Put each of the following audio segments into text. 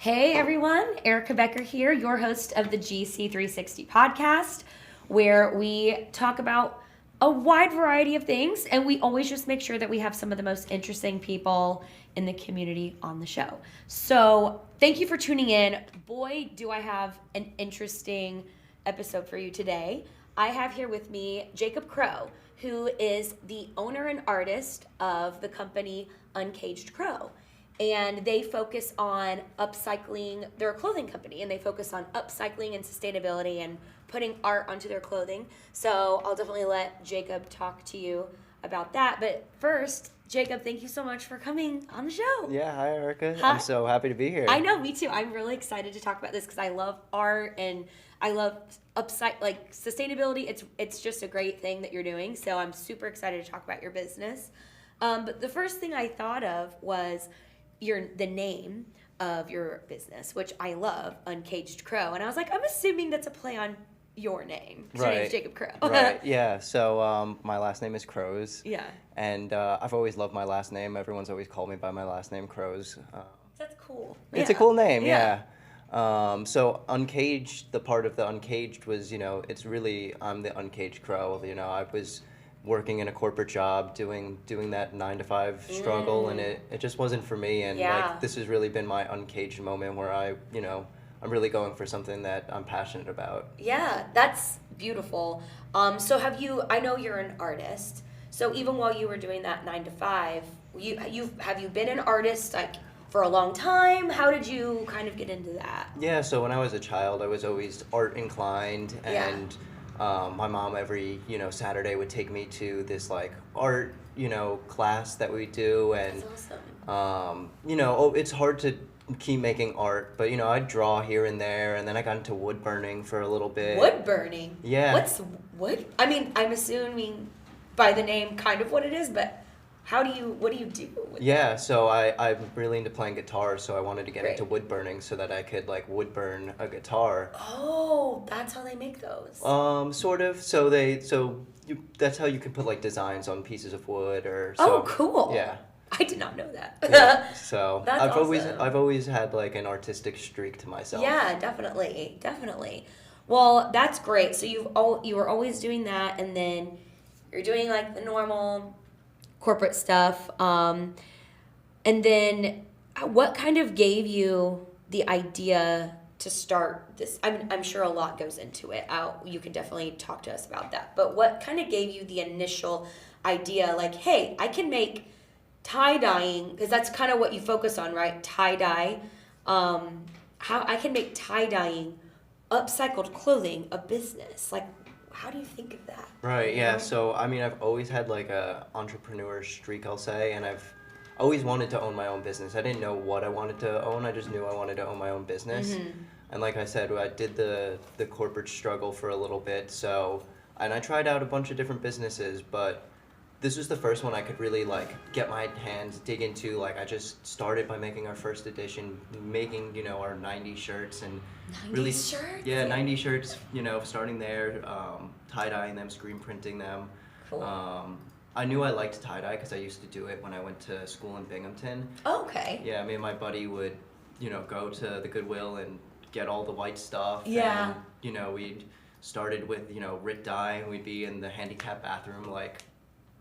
Hey everyone, Erica Becker here, your host of the GC360 podcast, where we talk about a wide variety of things, and we always just make sure that we have some of the most interesting people in the community on the show. So thank you for tuning in. Boy, do I have an interesting episode for you today. I have here with me Jacob Croe, who is the owner and artist of the company Uncaged Crow. And they focus on upcycling. They're a clothing company, and they focus on upcycling and sustainability and putting art onto their clothing. So I'll definitely let Jacob talk to you about that. But first, Jacob, thank you so much for coming on the show. Yeah, hi Erica. Hi. I'm so happy to be here. I know, me too. I'm really excited to talk about this because I love art and I love sustainability. It's just a great thing that you're doing. So I'm super excited to talk about your business. But the first thing I thought of was the name of your business, which I love, Uncaged Crow. And I was like, I'm assuming that's a play on your name. Right. Your name's Jacob Croe. Right, yeah. So my last name is Croes. Yeah. And I've always loved my last name. Everyone's always called me by my last name, Croes. That's cool. It's a cool name, yeah. So Uncaged, the part of the Uncaged was, it's really, I'm the Uncaged Crow. I was working in a corporate job, doing that 9-to-5 struggle, and it just wasn't for me. And this has really been my uncaged moment where I'm really going for something that I'm passionate about. Yeah, that's beautiful. So I know you're an artist. So even while you were doing that 9-to-5, have you been an artist like for a long time? How did you kind of get into that? Yeah, so when I was a child, I was always art inclined, and my mom every Saturday would take me to this like art class that we do, and that's awesome. It's hard to keep making art, but I'd draw here and there, and then I got into wood burning for a little bit. Wood burning? Yeah. What's wood? I mean, I'm assuming by the name kind of what it is, but what do you do with that? So I'm really into playing guitar, so I wanted to get into wood burning so that I could like wood burn a guitar. Oh, that's how they make those. Sort of. So that's how you can put like designs on pieces of wood or. Oh, cool. Yeah. I did not know that. Yeah, so that's I've always had like an artistic streak to myself. Yeah, definitely. Well, that's great. So you were always doing that, and then you're doing like the normal corporate stuff. And then what kind of gave you the idea to start this? I'm sure a lot goes into it. You can definitely talk to us about that. But what kind of gave you the initial idea, like, hey, I can make tie-dyeing, because that's kind of what you focus on, right? Tie-dye. How I can make tie-dyeing upcycled clothing a business. Like, how do you think of that? Right, yeah. So, I've always had like a entrepreneur streak, I'll say, and I've always wanted to own my own business. I didn't know what I wanted to own. I just knew I wanted to own my own business. Mm-hmm. And like I said, I did the corporate struggle for a little bit. And I tried out a bunch of different businesses, but this was the first one I could really like get my hands dig into. Like I just started by making our first edition, making our 90 shirts and 90 shirts? Yeah, 90 shirts. Starting there, tie-dyeing them, screen printing them. Cool. I knew I liked tie-dye because I used to do it when I went to school in Binghamton. Okay. Yeah, me and my buddy would go to the Goodwill and get all the white stuff. Yeah. And we'd started with RIT dye. We'd be in the handicapped bathroom like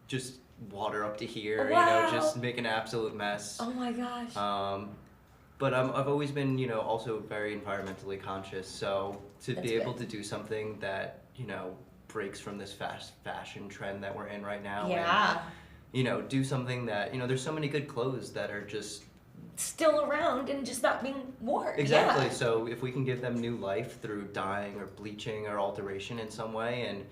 just water up to here, wow. Just make an absolute mess. Oh my gosh. But I've always been, also very environmentally conscious. So to That's be able good. to do something that, breaks from this fast fashion trend that we're in right now. Yeah. And, do something that, there's so many good clothes that are just still around and just not being worn. Exactly. Yeah. So if we can give them new life through dyeing or bleaching or alteration in some way and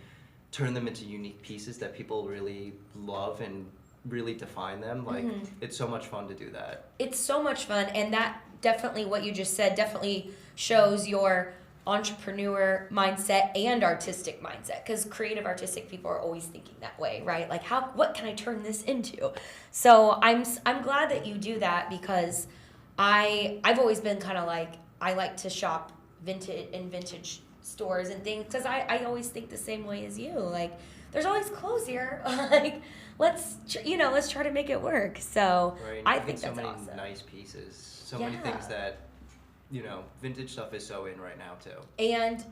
turn them into unique pieces that people really love and really define them, like it's so much fun to do that. It's so much fun, and that definitely, what you just said, definitely shows your entrepreneur mindset and artistic mindset, because creative artistic people are always thinking that way, right? Like, what can I turn this into? So I'm glad that you do that, because I've always been kind of like, I like to shop vintage stores and things, because I always think the same way as you. Like, there's always clothes here. Like, let's try to make it work. So right. I think that's so many awesome. Nice pieces, so many things that vintage stuff is so in right now too. And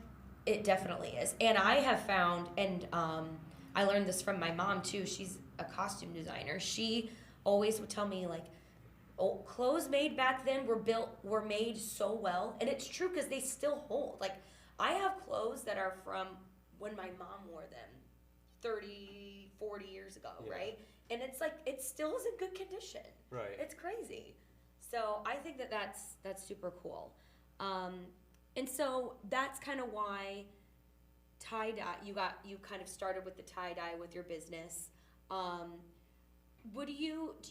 it definitely is. And I have found, and I learned this from my mom too. She's a costume designer. She always would tell me, like, oh, clothes made back then were made so well. And it's true because they still hold. Like, I have clothes that are from when my mom wore them 30, 40 years ago, right? And it's like, it still is in good condition. Right. It's crazy. So I think that's super cool. And so that's kind of why tie-dye, you kind of started with the tie-dye with your business. Do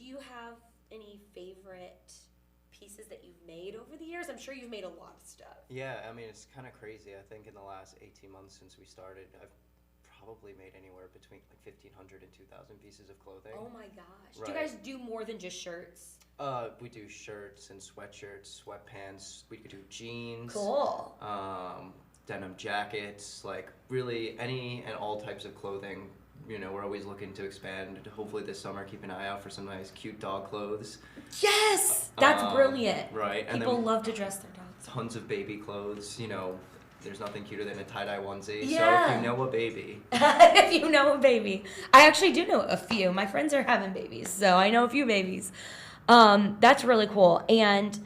you have any favorite pieces that you've made over the years? I'm sure you've made a lot of stuff. Yeah, I mean, it's kind of crazy. I think in the last 18 months since we started, I've probably made anywhere between like 1,500 and 2,000 pieces of clothing. Oh my gosh. Right. Do you guys do more than just shirts? We do shirts and sweatshirts, sweatpants. We could do jeans. Cool. Denim jackets, like really any and all types of clothing. We're always looking to expand. Hopefully this summer, keep an eye out for some nice, cute dog clothes. Yes! That's brilliant. Right. People love to dress their dogs. Tons of baby clothes. There's nothing cuter than a tie-dye onesie. Yeah. So if you know a baby. If you know a baby. I actually do know a few. My friends are having babies, so I know a few babies. That's really cool. And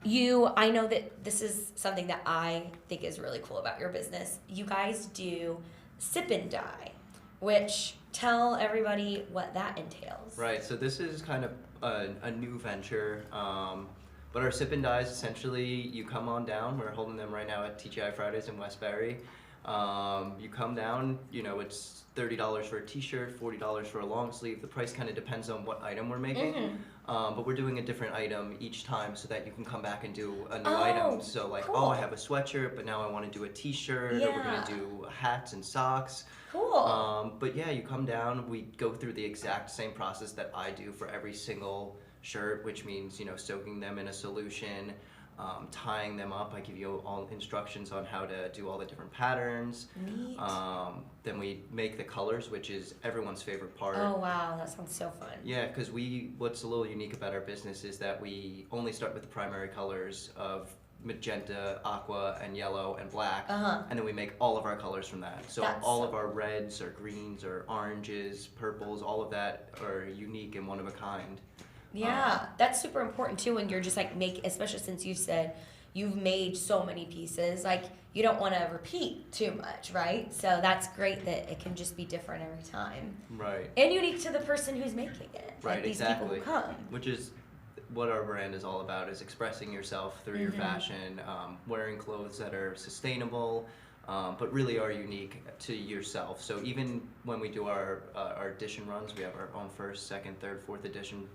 I know that this is something that I think is really cool about your business. You guys do sip and dye, which tell everybody what that entails. Right, so this is kind of a new venture, but our sip and dyes, essentially, you come on down. We're holding them right now at TGI Fridays in Westbury. You come down, it's $30 for a t-shirt, $40 for a long sleeve. The price kind of depends on what item we're making. Mm-hmm. But we're doing a different item each time so that you can come back and do a new item. So like, cool. I have a sweatshirt, but now I want to do a t-shirt, or we're going to do hats and socks. Cool. But yeah, you come down, we go through the exact same process that I do for every single shirt, which means, soaking them in a solution, tying them up. I give you all instructions on how to do all the different patterns. Neat. Then we make the colors, which is everyone's favorite part. Oh wow, that sounds so fun. Yeah, because what's a little unique about our business is that we only start with the primary colors of magenta, aqua, and yellow, and black, and then we make all of our colors from that. So all of our reds or greens or oranges, purples, all of that are unique and one of a kind. Yeah, that's super important too when you're just like especially since you said you've made so many pieces, like you don't want to repeat too much, right? So that's great that it can just be different every time. Right. And unique to the person who's making it. Right, like these exactly. people who come. Which is what our brand is all about, is expressing yourself through your fashion, wearing clothes that are sustainable, but really are unique to yourself. So even when we do our edition runs, we have our own first, second, third, fourth edition.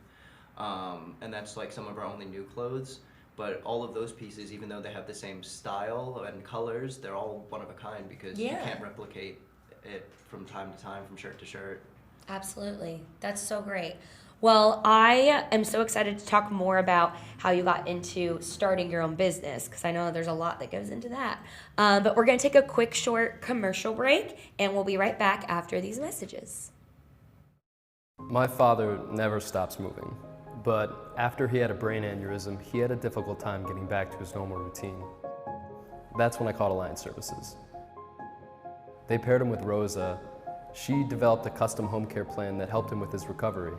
And that's like some of our only new clothes, but all of those pieces, even though they have the same style and colors, they're all one of a kind because you can't replicate it from time to time, from shirt to shirt. Absolutely. That's so great. Well, I am so excited to talk more about how you got into starting your own business, because I know there's a lot that goes into that. But we're going to take a quick, short commercial break, and we'll be right back after these messages. My father never stops moving. But after he had a brain aneurysm, he had a difficult time getting back to his normal routine. That's when I called Alliance Services. They paired him with Rosa. She developed a custom home care plan that helped him with his recovery.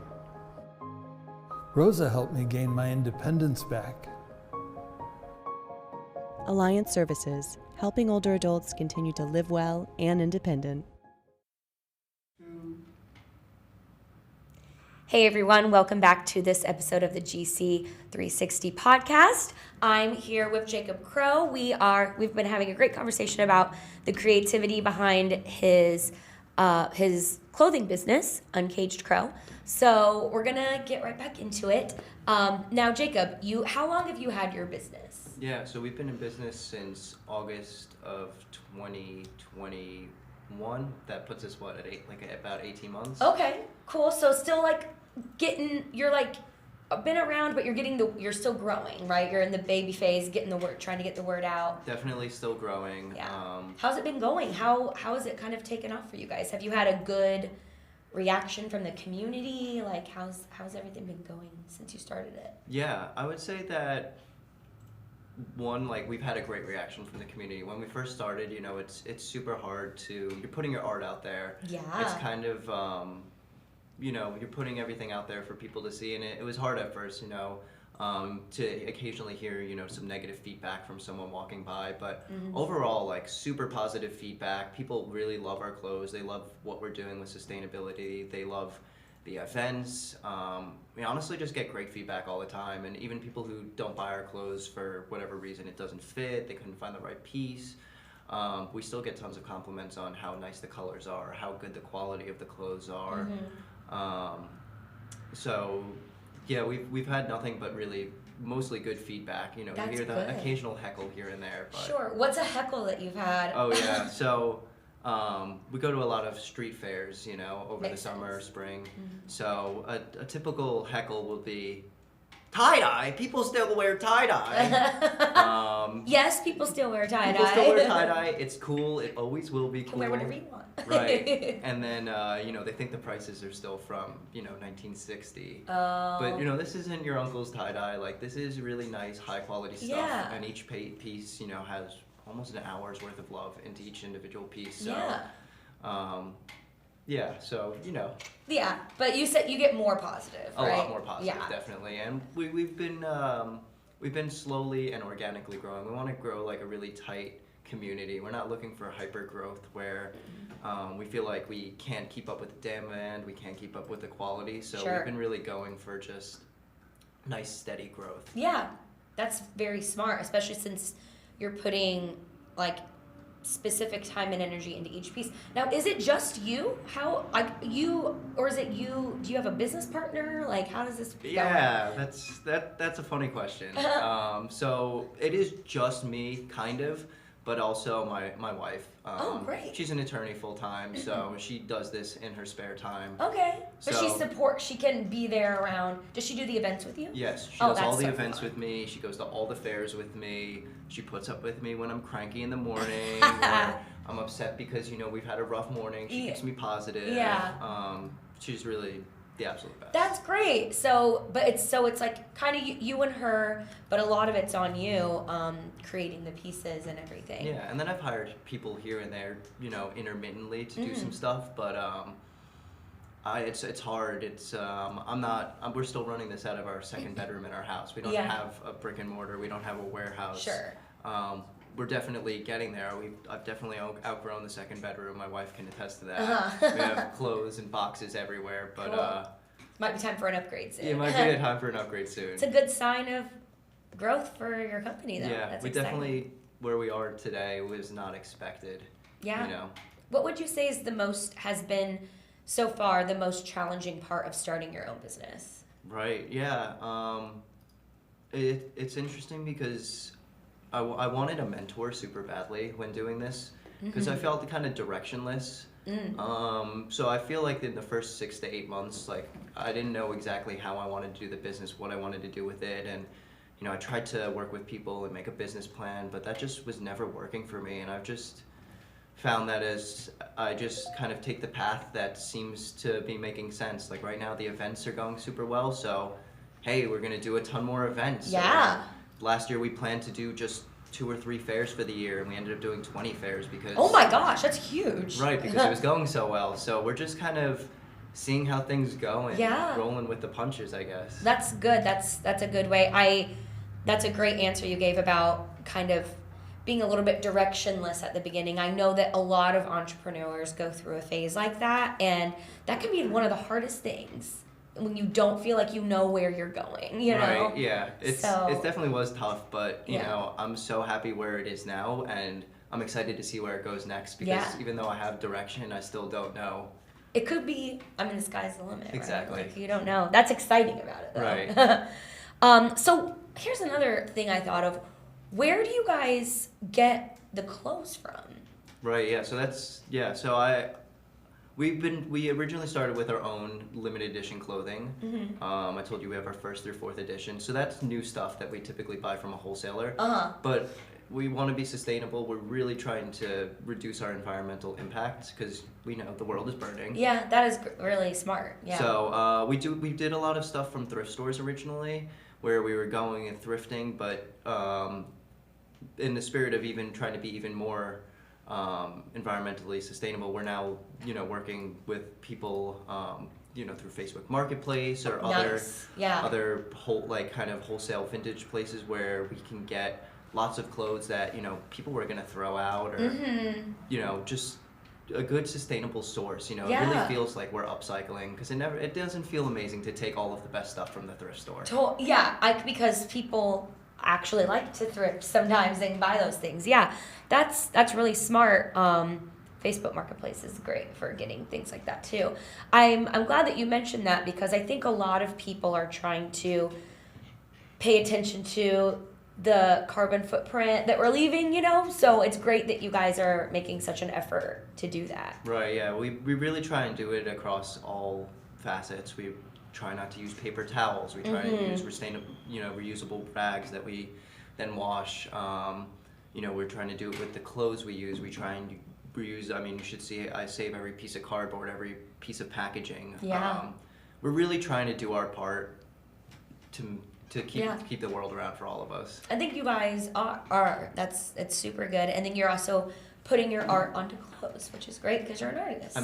Rosa helped me gain my independence back. Alliance Services, helping older adults continue to live well and independent. Hey everyone, welcome back to this episode of the GC 360 podcast. I'm here with Jacob Croe. We've been having a great conversation about the creativity behind his clothing business, Uncaged Crow. So we're gonna get right back into it. Now, Jacob, how long have you had your business? Yeah, so we've been in business since August of 2021. That puts us at about 18 months. Okay, cool. So still you're been around, but you're still growing, right? You're in the baby phase, trying to get the word out. Definitely still growing. Yeah. How's it been going? How has it kind of taken off for you guys? Have you had a good reaction from the community? Like, how's everything been going since you started it? Yeah, I would say that one, like, we've had a great reaction from the community. When we first started, you know, it's super hard to, you're putting your art out there. Yeah. It's kind of, you know, you're putting everything out there for people to see, and it was hard at first, you know, to occasionally hear, you know, some negative feedback from someone walking by, but overall, like, super positive feedback. People really love our clothes. They love what we're doing with sustainability. They love the events. We honestly just get great feedback all the time, and even people who don't buy our clothes for whatever reason, it doesn't fit, they couldn't find the right piece, we still get tons of compliments on how nice the colors are, how good the quality of the clothes are. So yeah, we've had nothing but really mostly good feedback. You know, That's you hear the good. occasional heckle here and there, but Sure. What's a heckle that you've had? oh yeah, so we go to a lot of street fairs, you know, over Makes the summer, sense. spring. So a typical heckle will be tie-dye. People still wear tie-dye. Yes, people still wear tie-dye. People still wear tie-dye. It's cool. It always will be You cool. can wear whatever you want. Right. And then, you know, they think the prices are still from, you know, 1960. Oh. But, you know, this isn't your uncle's tie-dye. Like, this is really nice, high-quality stuff. Yeah. And each piece, you know, has almost an hour's worth of love into each individual piece. So, Yeah. yeah, so, you know. Yeah, but you said you get more positive, A right? lot more positive, Yeah. definitely. And we've been slowly and organically growing. We want to grow like a really tight community. We're not looking for hyper growth where we feel like we can't keep up with the demand, we can't keep up with the quality. So Sure. we've been really going for just nice, steady growth. Yeah, that's very smart, especially since you're putting like specific time and energy into each piece. Now, is it just you? How, like, you, or is it you? Do you have a business partner? Like, how does this go? Yeah, that's a funny question. So it is just me, kind of, but also my wife. Oh, great. She's an attorney full time, so she does this in her spare time. Okay, but So- she can be there around. Does she do the events with you? Yes, she Oh, does all that's the so events fun. with me. She goes to all the fairs with me. She puts up with me when I'm cranky in the morning, or I'm upset because, you know, we've had a rough morning. She Yeah. keeps me positive. Yeah. She's really the absolute best. That's great. So it's like kind of you and her, but a lot of it's on you, creating the pieces and everything. Yeah, and then I've hired people here and there, you know, intermittently to do some stuff, but it's hard. It's we're still running this out of our second bedroom in our house. We don't Yeah. have a brick and mortar. We don't have a warehouse. Sure. We're definitely getting there. I've definitely outgrown the second bedroom. My wife can attest to that. Uh-huh. We have clothes and boxes everywhere, but Cool. Might be time for an upgrade soon. it might be a time for an upgrade soon. It's a good sign of growth for your company, though. Yeah, That's we exciting. definitely, where we are today was not expected. Yeah. You know. What would you say is has been so far the most challenging part of starting your own business? Right. Yeah. It's interesting because I wanted a mentor super badly when doing this because I felt kind of directionless. So I feel like in the first 6 to 8 months, like I didn't know exactly how I wanted to do the business, what I wanted to do with it, and you know I tried to work with people and make a business plan, but that just was never working for me, and I've just found that as I just kind of take the path that seems to be making sense. Like right now the events are going super well, so hey, we're gonna do a ton more events. Yeah. Last year we planned to do just 2 or 3 fairs for the year, and we ended up doing 20 fairs because Oh my gosh, that's huge. right, because it was going so well. So we're just kind of seeing how things go and Yeah. rolling with the punches, I guess. That's good. That's a good way. That's a great answer you gave about kind of being a little bit directionless at the beginning. I know that a lot of entrepreneurs go through a phase like that, and that can be one of the hardest things when you don't feel like you know where you're going, you know? Right, yeah. It definitely was tough, but you Yeah. know, I'm so happy where it is now, and I'm excited to see where it goes next because Yeah. even though I have direction, I still don't know. It could be, the sky's the limit, Exactly. right? Like, you don't know. That's exciting about it, though. Right. So here's another thing I thought of. Where do you guys get the clothes from? Right, yeah. So we originally started with our own limited edition clothing. I told you we have our 1st through 4th edition. So that's new stuff that we typically buy from a wholesaler. But we want to be sustainable. We're really trying to reduce our environmental impact because we know the world is burning. Yeah, that is really smart. Yeah. So we did a lot of stuff from thrift stores originally, where we were going and thrifting, but in the spirit of even trying to be even more environmentally sustainable, we're now, working with people, through Facebook Marketplace or other kind of wholesale vintage places where we can get lots of clothes that, people were gonna throw out, or, just a good sustainable source. It really feels like we're upcycling, because it doesn't feel amazing to take all of the best stuff from the thrift store. Because people actually like to thrift sometimes and buy those things. Yeah, that's really smart. Facebook Marketplace is great for getting things like that too. I'm glad that you mentioned that, because I think a lot of people are trying to pay attention to the carbon footprint that we're leaving, so it's great that you guys are making such an effort to do that. Right, yeah, we really try and do it across all facets. We try not to use paper towels. We try and use reusable rags that we then wash. We're trying to do it with the clothes we use. We try and reuse. You should see I save every piece of cardboard, every piece of packaging. Yeah. We're really trying to do our part to keep the world around for all of us. I think you guys are. It's super good. And then you're also putting your art onto clothes, which is great because you're an artist.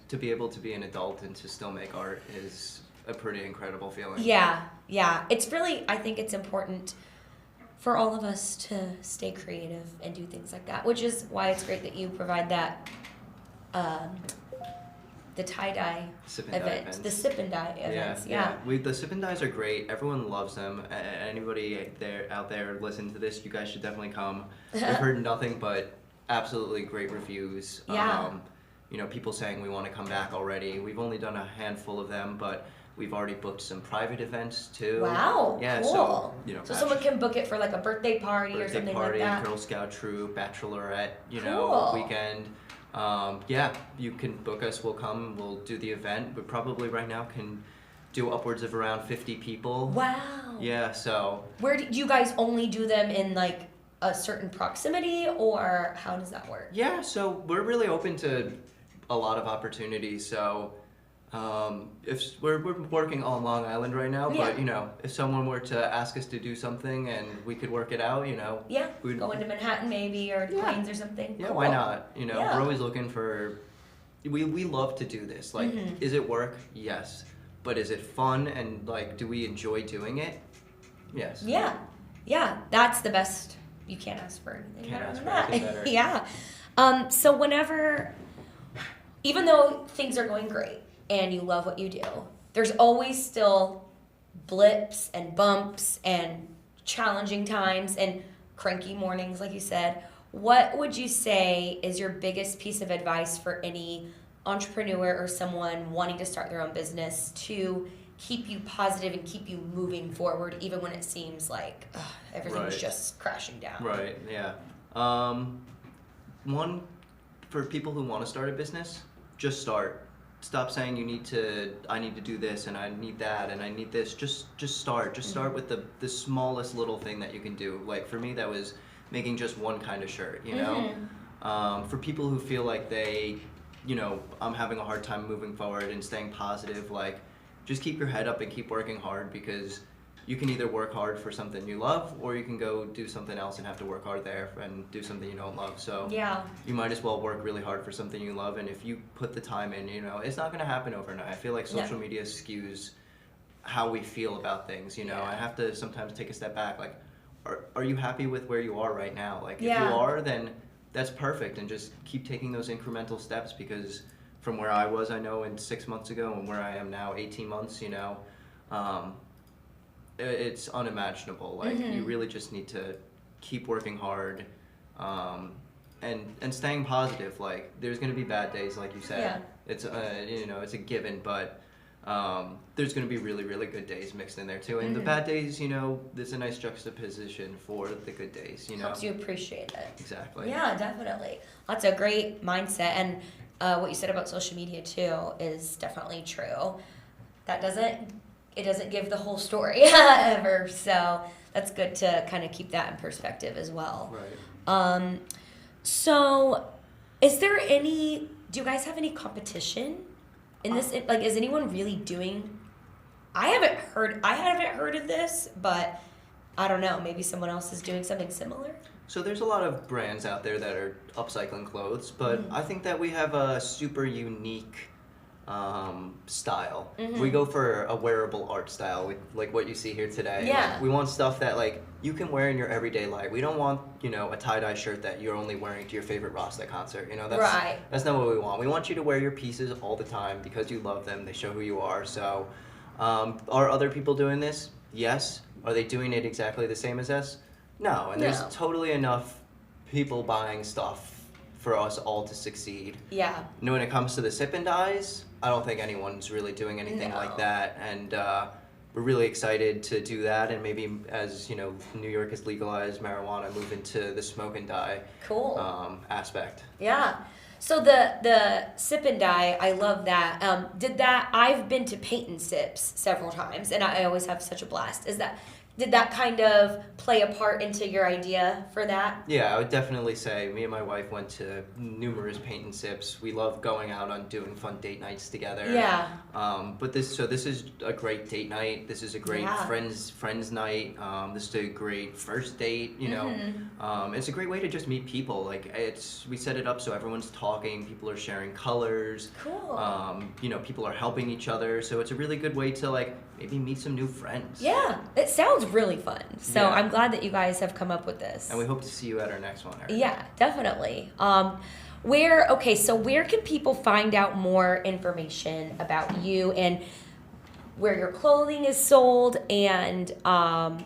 To be able to be an adult and to still make art is a pretty incredible feeling. Yeah. It's really, I think it's important for all of us to stay creative and do things like that, which is why it's great that you provide that, the tie-dye event, the sip and dye events. Yeah. The sip and dyes are great. Everyone loves them. Anybody out there listen to this, you guys should definitely come. I've heard nothing but absolutely great reviews. Yeah. People saying we want to come back already. We've only done a handful of them, but we've already booked some private events too. Wow, yeah, cool. So someone can book it for like a birthday party or something like that. Girl Scout troop, bachelorette, Cool. weekend. You can book us. We'll come. We'll do the event. We probably right now can do upwards of around 50 people. Wow. Yeah. So. Where do you guys only do them in like a certain proximity, or how does that work? Yeah. So we're really open to a lot of opportunities. So. If we're working on Long Island right now, but if someone were to ask us to do something and we could work it out, we'd go into Manhattan maybe, or Queens or something. Yeah, cool. Why not? We're always looking for. We love to do this. Like, is it work? Yes, but is it fun, and like, do we enjoy doing it? Yes. Yeah. That's the best. You can't ask for anything better than that. Better. Yeah. So whenever, even though things are going great, and you love what you do, there's always still blips and bumps and challenging times and cranky mornings, like you said. What would you say is your biggest piece of advice for any entrepreneur or someone wanting to start their own business to keep you positive and keep you moving forward, even when it seems like everything's just crashing down? Right, yeah. One, for people who want to start a business, just start. Stop saying I need to do this and I need that and I need this. Just start. Just start with the smallest little thing that you can do. Like for me, that was making just one kind of shirt, For people who feel like they, I'm having a hard time moving forward and staying positive, like just keep your head up and keep working hard, because you can either work hard for something you love, or you can go do something else and have to work hard there and do something you don't love. So you might as well work really hard for something you love, and if you put the time in, it's not going to happen overnight. I feel like social media skews how we feel about things. I have to sometimes take a step back. Like, are you happy with where you are right now? Like, if you are, then that's perfect, and just keep taking those incremental steps, because from where I was, I know, in 6 months ago, and where I am now, 18 months, it's unimaginable. Like, you really just need to keep working hard, and staying positive. Like, there's going to be bad days, like you said. It's it's a given, but there's going to be really, really good days mixed in there too. And the bad days, there's a nice juxtaposition for the good days. Helps you appreciate it. Exactly. Yeah, definitely. That's a great mindset. And what you said about social media too is definitely true. It doesn't give the whole story ever, so that's good to kind of keep that in perspective as well. Right. So do you guys have any competition in this? Like, is anyone really doing, I haven't heard of this, but I don't know, maybe someone else is doing something similar? So there's a lot of brands out there that are upcycling clothes, but I think that we have a super unique style. We go for a wearable art style, like what you see here today. Yeah. Like, we want stuff that like you can wear in your everyday life. We don't want, a tie-dye shirt that you're only wearing to your favorite Rasta concert. That's not what we want. We want you to wear your pieces all the time because you love them. They show who you are. So are other people doing this? Yes. Are they doing it exactly the same as us? No. And there's totally enough people buying stuff for us all to succeed. Yeah. When it comes to the sip and dyes, I don't think anyone's really doing anything like that. And we're really excited to do that. And maybe as, New York has legalized marijuana, move into the smoke and dye aspect. Yeah. So the sip and dye, I love that. I've been to paint and sips several times, and I always have such a blast. Did that kind of play a part into your idea for that? Yeah, I would definitely say me and my wife went to numerous paint and sips. We love going out on doing fun date nights together. Yeah. But this is a great date night. This is a great friends night. This is a great first date. It's a great way to just meet people. Like we set it up so everyone's talking. People are sharing colors. Cool. People are helping each other. So it's a really good way to like maybe meet some new friends. Yeah, it sounds really fun. So I'm glad that you guys have come up with this. And we hope to see you at our next one, Eric. Yeah, definitely. Where can people find out more information about you and where your clothing is sold and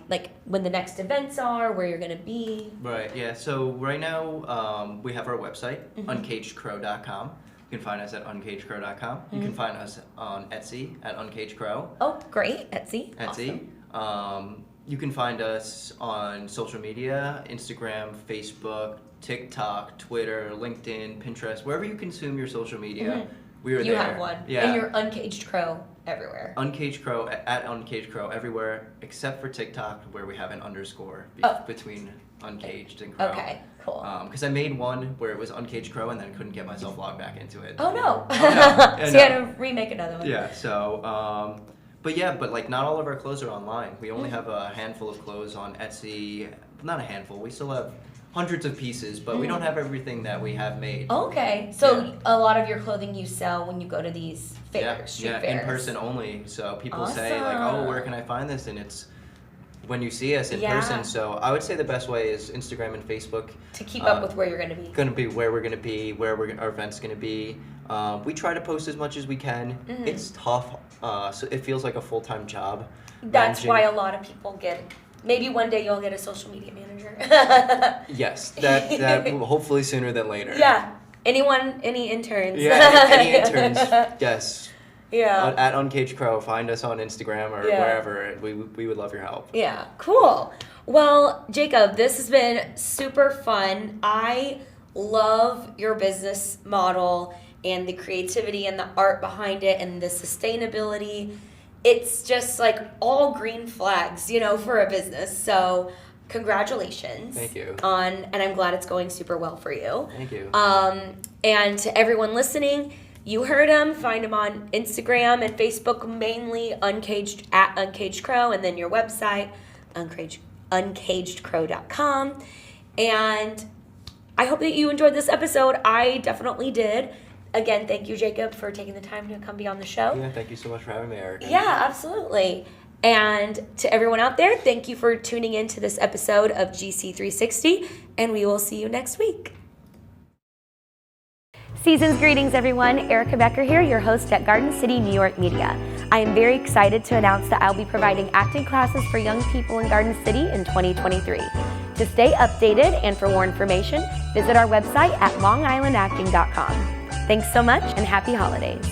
like when the next events are, where you're going to be? Right, yeah. So right now we have our website, uncagedcrow.com. You can find us at uncagedcrow.com. You can find us on Etsy at Uncaged Crow. Oh, great. Etsy. Awesome. You can find us on social media, Instagram, Facebook, TikTok, Twitter, LinkedIn, Pinterest, wherever you consume your social media. We are there. You have one. Yeah. And you're Uncaged Crow everywhere. Uncaged Crow, at Uncaged Crow everywhere, except for TikTok, where we have an underscore between Uncaged and Crow. Okay, cool. Because I made one where it was Uncaged Crow and then couldn't get myself logged back into it. Oh, no. Yeah, so you had to remake another one. Yeah, so... But like not all of our clothes are online. We only have a handful of clothes on Etsy. Not a handful. We still have hundreds of pieces, but we don't have everything that we have made. Okay, so a lot of your clothing you sell when you go to these fairs, street fairs. In person only. So people say like, "Oh, where can I find this?" And it's when you see us in person. So I would say the best way is Instagram and Facebook to keep up with where you're going to be. Going to be where we're going to be, where our event's going to be. We try to post as much as we can. It's tough. So it feels like a full-time job. That's why a lot of people get. Maybe one day you'll get a social media manager. Yes, that hopefully sooner than later. Yeah. Any interns? Yeah, any interns. Yes. Yeah. At Uncaged Crow, find us on Instagram or wherever. We would love your help. Yeah. Cool. Well, Jacob, this has been super fun. I love your business model and the creativity and the art behind it and the sustainability. It's just like all green flags, for a business. So congratulations. Thank you. And I'm glad it's going super well for you. Thank you. And to everyone listening, you heard him. Find him on Instagram and Facebook, mainly at Uncaged Crow, and then your website, uncagedcrow.com. And I hope that you enjoyed this episode. I definitely did. Again, thank you, Jacob, for taking the time to come be on the show. Yeah, thank you so much for having me, Eric. Yeah, absolutely. And to everyone out there, thank you for tuning in to this episode of GC360, and we will see you next week. Season's greetings, everyone. Erica Becker here, your host at Garden City, New York Media. I am very excited to announce that I'll be providing acting classes for young people in Garden City in 2023. To stay updated and for more information, visit our website at longislandacting.com. Thanks so much and happy holidays.